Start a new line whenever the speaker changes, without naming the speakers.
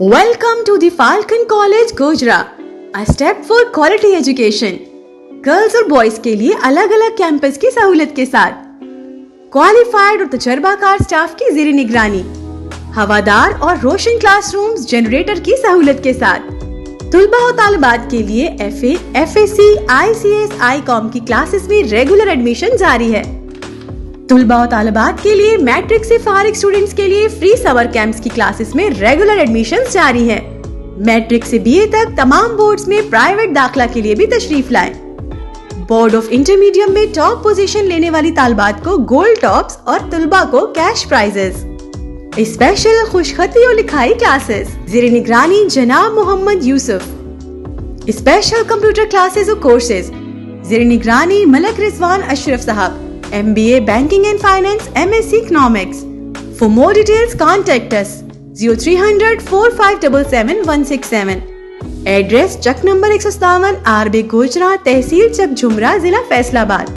Welcome to the Falcon College Gojra, a step for quality education. Girls और boys के लिए अलग अलग कैंपस की सहूलत के साथ क्वालिफाइड और तजर्बाकार स्टाफ की ज़ेरे निगरानी, हवादार और रोशन क्लासरूम्स, जनरेटर की सहूलत के साथ तुलबा और तालिबात के लिए FA, FSC, ICS, ICOM की क्लासेस में रेगुलर एडमिशन जारी है। तुलबा और तालिबात के लिए मैट्रिक से फारिग स्टूडेंट्स के लिए फ्री समर कैंप्स की क्लासेस में रेगुलर एडमिशन जारी है। मैट्रिक से BA तक तमाम बोर्ड्स में प्राइवेट दाखिला के लिए भी तशरीफ लाएं। बोर्ड ऑफ इंटरमीडिएट में टॉप पोजीशन लेने वाली तालिबात को गोल्ड टॉप्स और तुलबा को कैश प्राइजेस। स्पेशल खुशखती और लिखाई क्लासेस ज़ेरे निगरानी जनाब Mohammad Yusuf. Special computer classes और कोर्सेज ज़ेरे निगरानी मलक रिजवान अशरफ साहब, MBA Banking and Finance, MSc Economics. For more details, contact us 0300 4577 167. Address Chak number 157 RB Gojra, तहसील चक झुमरा, जिला फैसलाबाद।